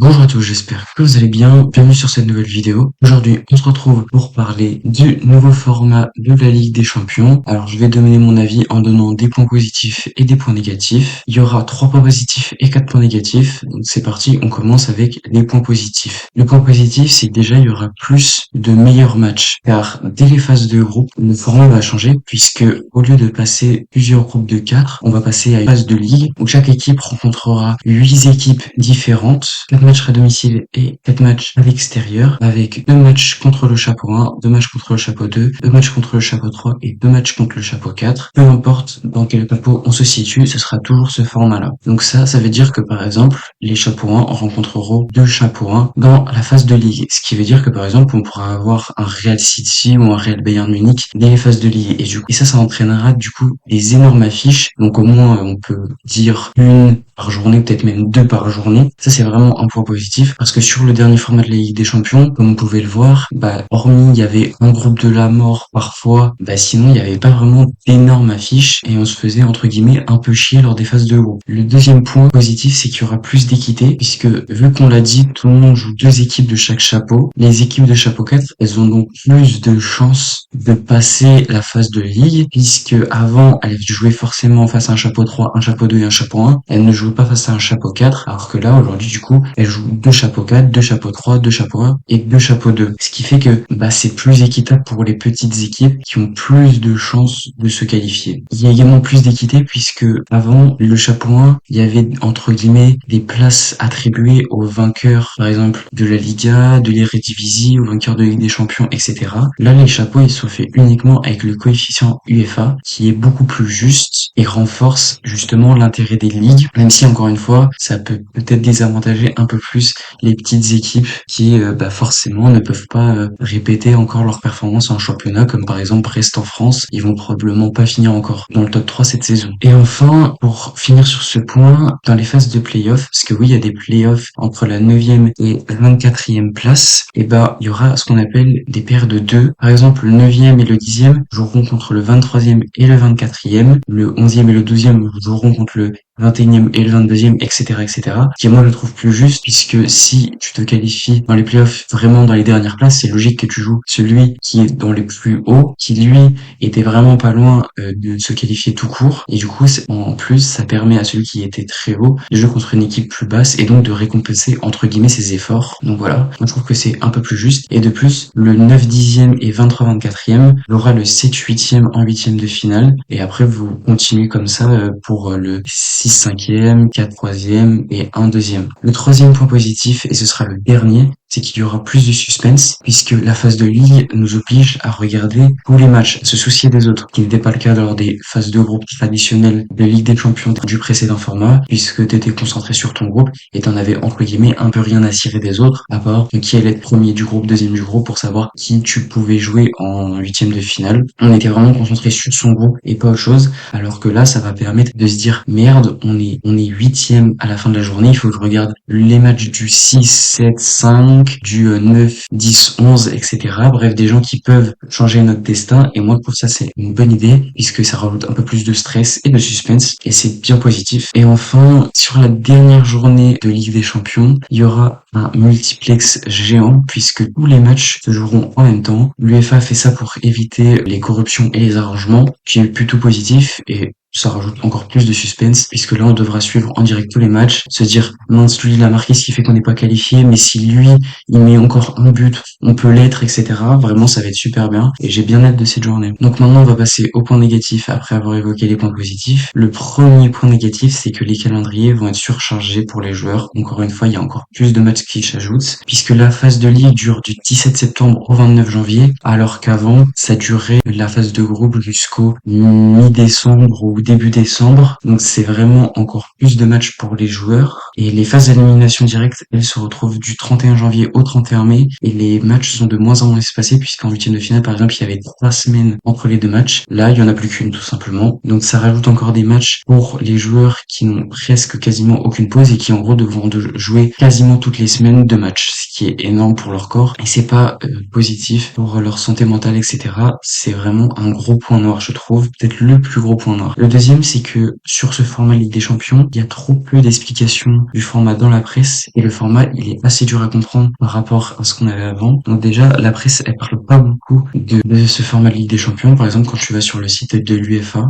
Bonjour à tous, j'espère que vous allez bien. Bienvenue sur cette nouvelle vidéo. Aujourd'hui, on se retrouve pour parler du nouveau format de la Ligue des Champions. Alors, je vais donner mon avis en donnant des points positifs et des points négatifs. Il y aura 3 points positifs et 4 points négatifs. Donc, c'est parti, on commence avec les points positifs. Le point positif, c'est que déjà, il y aura plus de meilleurs matchs. Car dès les phases de groupe, le format va changer puisque au lieu de passer plusieurs groupes de 4, on va passer à une phase de ligue où chaque équipe rencontrera 8 équipes différentes, 4 matchs à domicile et 4 matchs à l'extérieur, avec 2 matchs contre le chapeau 1, 2 matchs contre le chapeau 2, 2 matchs contre le chapeau 3 et 2 matchs contre le chapeau 4. Peu importe dans quel chapeau on se situe, ce sera toujours ce format-là. Donc ça veut dire que par exemple, les chapeaux 1 rencontreront 2 chapeaux 1 dans la phase de ligue. Ce qui veut dire que par exemple, on pourra avoir un Real City ou un Real Bayern Munich dès les phases de ligue. Et ça entraînera du coup des énormes affiches. Donc au moins, on peut dire une par journée, peut-être même 2 par journée. Ça, c'est vraiment un point positif parce que sur le dernier format de la Ligue des Champions, comme vous pouvez le voir, hormis il y avait un groupe de la mort parfois, sinon il n'y avait pas vraiment d'énormes affiches et on se faisait entre guillemets un peu chier lors des phases de groupe. Le deuxième point positif, c'est qu'il y aura plus d'équité puisque vu qu'on l'a dit, tout le monde joue 2 équipes de chaque chapeau. Les équipes de chapeau 4, elles ont donc plus de chances de passer la phase de ligue puisque avant, elles jouaient forcément face à un chapeau 3, un chapeau 2 et un chapeau 1. Elles ne jouent pas face à un chapeau 4, alors que là, aujourd'hui, du coup, elles jouent 2 chapeaux 4, 2 chapeaux 3, 2 chapeaux 1 et 2 chapeaux 2. Ce qui fait que, c'est plus équitable pour les petites équipes qui ont plus de chances de se qualifier. Il y a également plus d'équité puisque avant, le chapeau 1, il y avait, entre guillemets, des places attribuées aux vainqueurs, par exemple, de la Liga, de l'Eredivisie, aux vainqueurs de Ligue des Champions, etc. Là, les chapeaux, ils sont faits uniquement avec le coefficient UEFA, qui est beaucoup plus juste et renforce justement l'intérêt des ligues, même si encore une fois, ça peut peut-être désavantager un peu plus les petites équipes qui forcément ne peuvent pas répéter encore leur performance en championnat, comme par exemple Brest en France, ils vont probablement pas finir encore dans le top 3 cette saison. Et enfin, pour finir sur ce point, dans les phases de play-off, parce que oui, il y a des play-offs entre la 9e et la 24e place, il y aura ce qu'on appelle des paires de 2. Par exemple, le 9e et le 10e joueront contre le 23e et le 24e, le 11e et le 12e joueront contre le 21e et le 22e, etc., etc. Qui, moi, je trouve plus juste, puisque si tu te qualifies dans les playoffs vraiment dans les dernières places, c'est logique que tu joues celui qui est dans les plus hauts, qui, lui, était vraiment pas loin de se qualifier tout court. Et du coup, en plus, ça permet à celui qui était très haut de jouer contre une équipe plus basse et donc de récompenser, entre guillemets, ses efforts. Donc voilà. Moi, je trouve que c'est un peu plus juste. Et de plus, le 9 10e et 23 24e aura le 7 8e en 8e de finale. Et après, vous continuez comme ça pour le 6 5e, 4 3e et 1 2e. Le troisième point positif, et ce sera le dernier, c'est qu'il y aura plus de suspense puisque la phase de ligue nous oblige à regarder tous les matchs, se soucier des autres, ce qui n'était pas le cas lors des phases de groupe traditionnelles de Ligue des Champions du précédent format, puisque tu étais concentré sur ton groupe et t'en avais entre guillemets un peu rien à cirer des autres, à part qui allait être premier du groupe, deuxième du groupe pour savoir qui tu pouvais jouer en 8e de finale. On était vraiment concentré sur son groupe et pas autre chose, alors que là ça va permettre de se dire merde, on est 8e à la fin de la journée, il faut que je regarde les matchs du 6, 7, 5, du 9, 10, 11, etc. Bref, des gens qui peuvent changer notre destin. Et moi, pour ça, c'est une bonne idée, puisque ça rajoute un peu plus de stress et de suspense. Et c'est bien positif. Et enfin, sur la dernière journée de Ligue des Champions, il y aura un multiplex géant, puisque tous les matchs se joueront en même temps. L'UEFA fait ça pour éviter les corruptions et les arrangements, qui est plutôt positif. Et ça rajoute encore plus de suspense puisque là on devra suivre en direct tous les matchs, se dire mince lui il a marqué ce qui fait qu'on n'est pas qualifié, mais si lui il met encore un but on peut l'être, etc. Vraiment ça va être super bien et j'ai bien hâte de cette journée. Donc maintenant on va passer au point négatif après avoir évoqué les points positifs. Le premier point négatif, c'est que les calendriers vont être surchargés pour les joueurs. Encore une fois il y a encore plus de matchs qui s'ajoutent puisque la phase de ligue dure du 17 septembre au 29 janvier alors qu'avant ça durait la phase de groupe jusqu'au mi-décembre ou début décembre, donc c'est vraiment encore plus de matchs pour les joueurs. Et les phases d'élimination directe, elles se retrouvent du 31 janvier au 31 mai, et les matchs sont de moins en moins espacés, puisqu'en huitième de finale, par exemple, il y avait 3 semaines entre les 2 matchs. Là, il y en a plus qu'une, tout simplement. Donc ça rajoute encore des matchs pour les joueurs qui n'ont presque quasiment aucune pause, et qui en gros devront jouer quasiment toutes les semaines 2 matchs, ce qui est énorme pour leur corps, et c'est pas positif pour leur santé mentale, etc. C'est vraiment un gros point noir, je trouve, peut-être le plus gros point noir. Le deuxième, c'est que sur ce format Ligue des Champions, il y a trop peu d'explications du format dans la presse et le format il est assez dur à comprendre par rapport à ce qu'on avait avant. Donc déjà la presse elle parle pas beaucoup de ce format de Ligue des Champions. Par exemple quand tu vas sur le site de l'UEFA,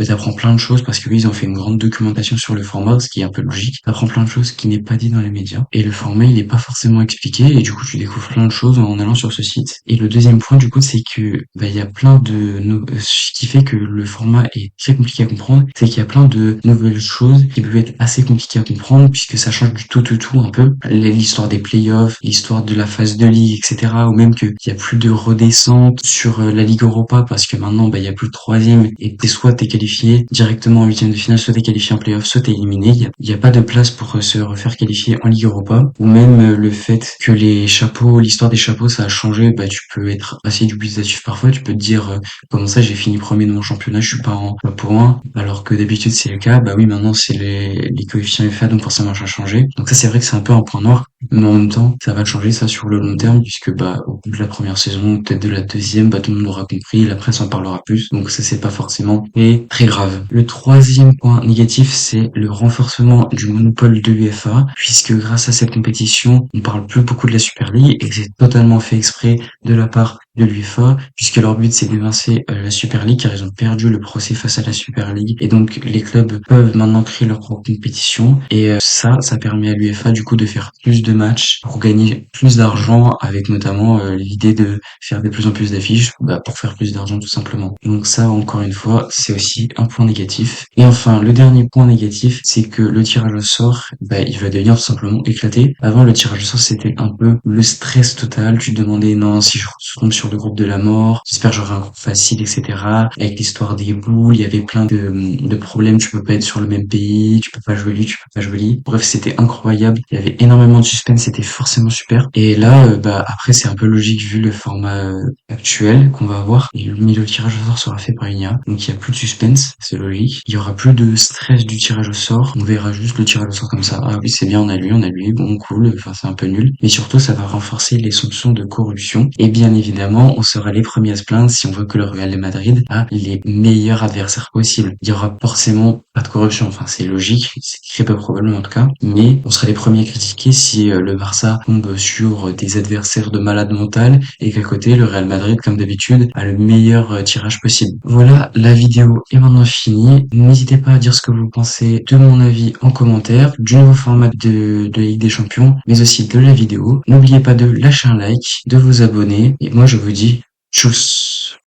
t'apprends plein de choses parce que oui, ils ont fait une grande documentation sur le format, ce qui est un peu logique. T'apprends plein de choses qui n'est pas dit dans les médias et le format il est pas forcément expliqué et du coup tu découvres plein de choses en allant sur ce site. Et le deuxième point du coup c'est que il y a plein de ce qui fait que le format est très compliqué à comprendre, c'est qu'il y a plein de nouvelles choses qui peuvent être assez compliquées à comprendre puisque ça change du tout un peu. L'histoire des playoffs, l'histoire de la phase de ligue, etc. Ou même qu'il y a plus de redescente sur la Ligue Europa parce que maintenant il y a plus de troisième et t'es qualifié directement en huitième de finale, soit t'es qualifié en playoff, soit t'es éliminé. Il y a pas de place pour se refaire qualifier en Ligue Europa. Ou même le fait que l'histoire des chapeaux, ça a changé. Tu peux être assez dubitatif parfois. Tu peux te dire comment ça, j'ai fini premier de mon championnat, je suis pas en chapeau 1, alors que d'habitude c'est le cas. Bah oui, maintenant c'est les coefficients FA, donc forcément ça a changé. Donc ça c'est vrai que c'est un peu un point noir, mais en même temps ça va changer ça sur le long terme puisque au bout de la première saison, peut-être de la deuxième, tout le monde aura compris, la presse en parlera plus. Donc ça c'est pas forcément très grave. Le troisième point négatif, c'est le renforcement du monopole de l'UEFA, puisque grâce à cette compétition, on parle plus beaucoup de la Super League et que c'est totalement fait exprès de la part de l'UEFA, puisque leur but c'est d'évincer la Super League, car ils ont perdu le procès face à la Super League, et donc les clubs peuvent maintenant créer leur propre compétition, et ça permet à l'UEFA du coup de faire plus de matchs pour gagner plus d'argent, avec notamment l'idée de faire de plus en plus d'affiches, pour faire plus d'argent tout simplement. Donc ça, encore une fois, c'est aussi un point négatif. Et enfin, le dernier point négatif, c'est que le tirage au sort, il va devenir tout simplement éclaté. Avant, le tirage au sort, c'était un peu le stress total. Tu te demandais, non, si je tombe sur le groupe de la mort, j'espère que j'aurai un groupe facile, etc. Avec l'histoire des boules, il y avait plein de problèmes. Tu peux pas être sur le même pays, tu peux pas jouer lui, tu peux pas jouer lui. Bref, c'était incroyable. Il y avait énormément de suspense, c'était forcément super. Et là, après, c'est un peu logique vu le format actuel qu'on va avoir. Mais le tirage au sort sera fait par une IA. Donc il y a plus de suspense, c'est logique. Il y aura plus de stress du tirage au sort. On verra juste le tirage au sort comme ça. Ah oui, c'est bien, on a lui, bon, cool. Enfin, c'est un peu nul. Mais surtout, ça va renforcer les soupçons de corruption. Et bien évidemment, on sera les premiers à se plaindre si on voit que le Real de Madrid a les meilleurs adversaires possibles. Il y aura forcément pas de corruption. Enfin, c'est logique. C'est très peu probable en tout cas. Mais on sera les premiers à critiquer si le Barça tombe sur des adversaires de malade mental et qu'à côté, le Real Madrid, comme d'habitude, a le meilleur tirage possible. Voilà, la vidéo est maintenant finie. N'hésitez pas à dire ce que vous pensez de mon avis en commentaire, du nouveau format de Ligue des Champions, mais aussi de la vidéo. N'oubliez pas de lâcher un like, de vous abonner, et moi je vous dis tchuss.